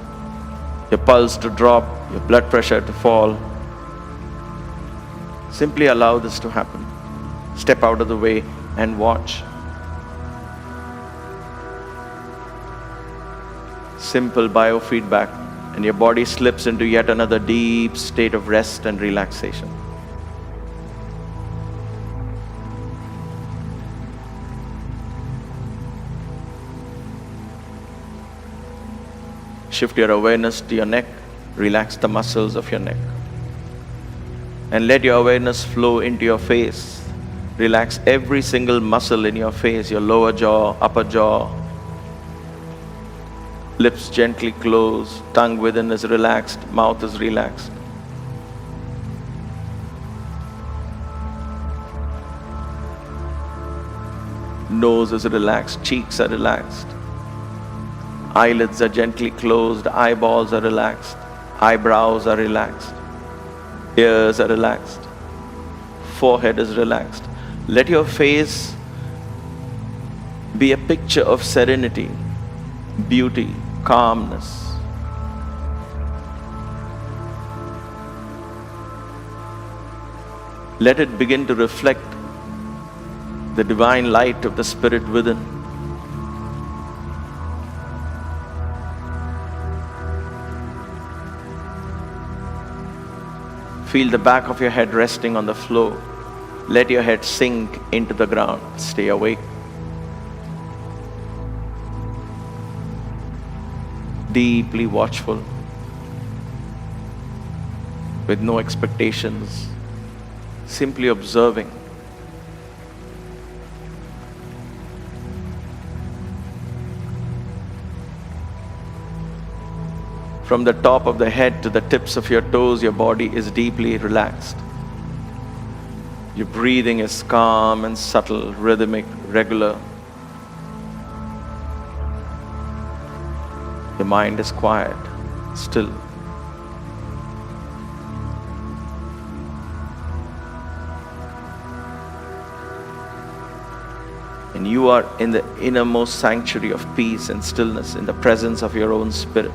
your pulse to drop, your blood pressure to fall. Simply allow this to happen. Step out of the way and watch. Simple biofeedback, and your body slips into yet another deep state of rest and relaxation. Shift your awareness to your neck. Relax the muscles of your neck. And let your awareness flow into your face. Relax every single muscle in your face, your lower jaw, upper jaw. Lips gently closed, tongue within is relaxed, mouth is relaxed. Nose is relaxed, cheeks are relaxed. Eyelids are gently closed, eyeballs are relaxed, eyebrows are relaxed, ears are relaxed, forehead is relaxed. Let your face be a picture of serenity, beauty, calmness. Let it begin to reflect the divine light of the Spirit within. Feel the back of your head resting on the floor. Let your head sink into the ground. Stay awake. Deeply watchful, with no expectations, simply observing. From the top of the head to the tips of your toes, your body is deeply relaxed. Your breathing is calm and subtle, rhythmic, regular. Your mind is quiet, still. And you are in the innermost sanctuary of peace and stillness in the presence of your own spirit.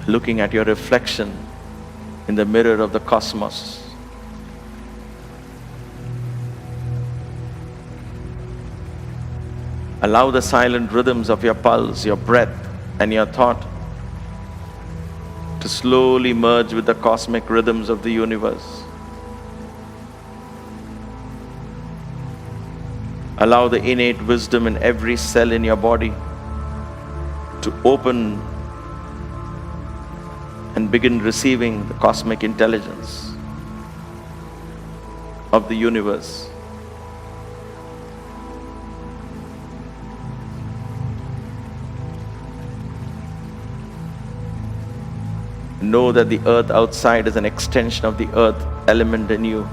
Looking at your reflection in the mirror of the cosmos. Allow the silent rhythms of your pulse, your breath, and your thought to slowly merge with the cosmic rhythms of the universe. Allow the innate wisdom in every cell in your body to open and begin receiving the cosmic intelligence of the universe. Know that the earth outside is an extension of the earth element in you.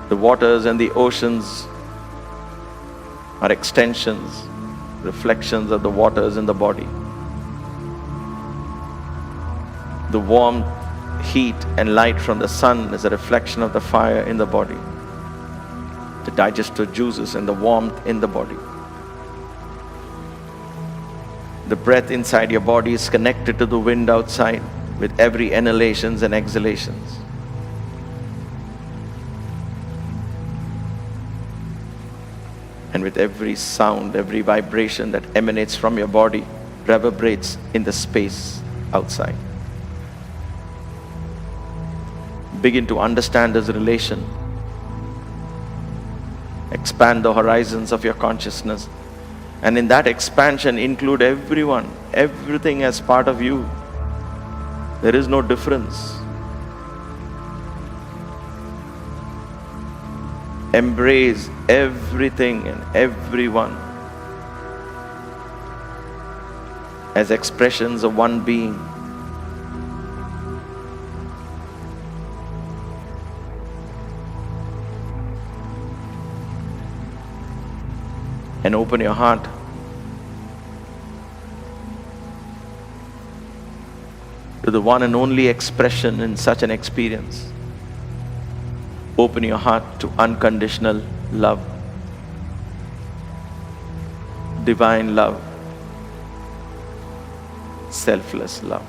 The waters and the oceans are extensions, reflections of the waters in the body. The warmth, heat, and light from the sun is a reflection of the fire in the body. The digestive juices and the warmth in the body. The breath inside your body is connected to the wind outside with every inhalations and exhalations. And with every sound, every vibration that emanates from your body reverberates in the space outside. Begin to understand this relation. Expand the horizons of your consciousness. And in that expansion, include everyone, everything as part of you. There is no difference. Embrace everything and everyone as expressions of one being. And open your heart to the one and only expression in such an experience. Open your heart to unconditional love, divine love, selfless love.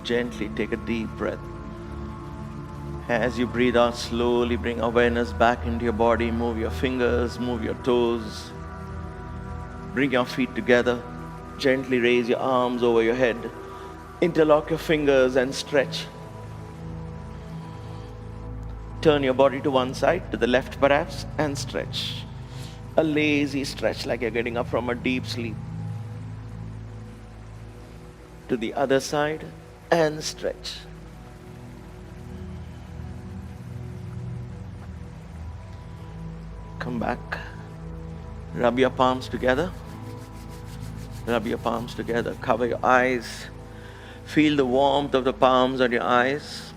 Gently take a deep breath. As you breathe out, slowly bring awareness back into your body. Move your fingers, move your toes. Bring your feet together. Gently raise your arms over your head. Interlock your fingers and stretch. Turn your body to one side, to the left perhaps, and stretch. A lazy stretch like you're getting up from a deep sleep. To the other side and stretch. Come back. Rub your palms together. Rub your palms together. Cover your eyes. Feel the warmth of the palms on your eyes.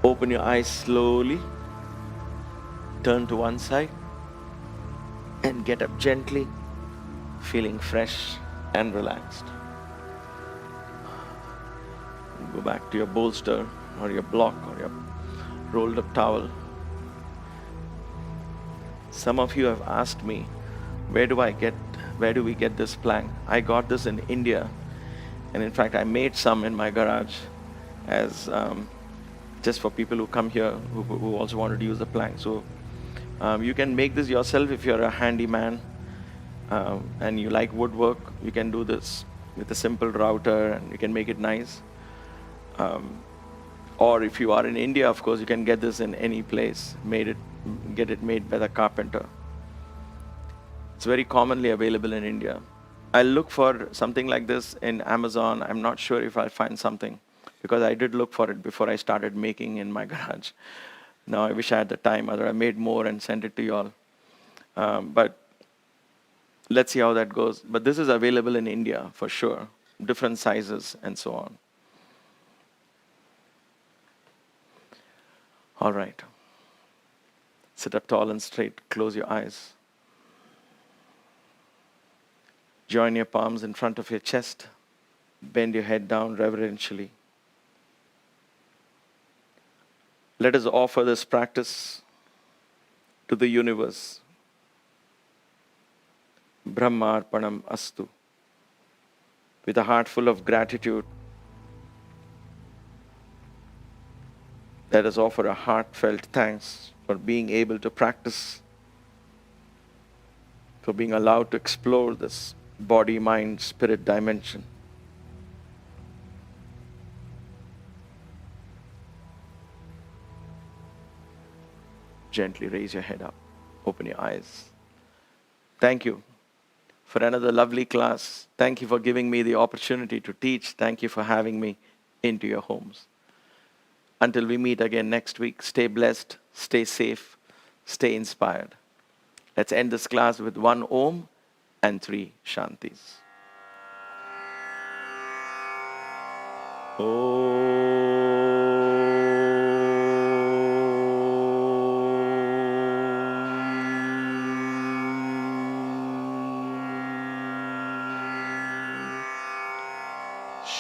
Open your eyes slowly. Turn to one side. And get up gently, feeling fresh and relaxed. Go back to your bolster or your block or your rolled up towel. Some of you have asked me, where do we get this plank? I got this in India And in fact, I made some in my garage as just for people who come here who also wanted to use the plank. So you can make this yourself if you're a handyman and you like woodwork. You can do this with a simple router and you can make it nice. Or if you are in India, of course, you can get this in any place, get it made by the carpenter. It's very commonly available in India. I'll look for something like this in Amazon. I'm not sure if I'll find something because I did look for it before I started making in my garage. Now I wish I had the time, otherwise I made more and sent it to you all. But let's see how that goes. But this is available in India for sure, different sizes and so on. All right. Sit up tall and straight. Close your eyes. Join your palms in front of your chest. Bend your head down reverentially. Let us offer this practice to the universe. Brahmarpanam astu. With a heart full of gratitude, let us offer a heartfelt thanks for being able to practice, for being allowed to explore this body, mind, spirit dimension. Gently raise your head up, open your eyes. Thank you for another lovely class. Thank you for giving me the opportunity to teach. Thank you for having me into your homes. Until we meet again next week, stay blessed, stay safe, stay inspired. Let's end this class with 1 Om and 3 Shantis.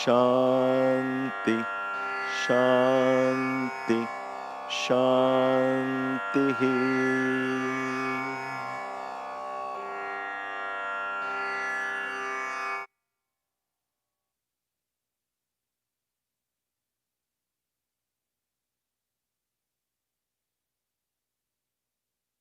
Shanti, Shanti, Shanti.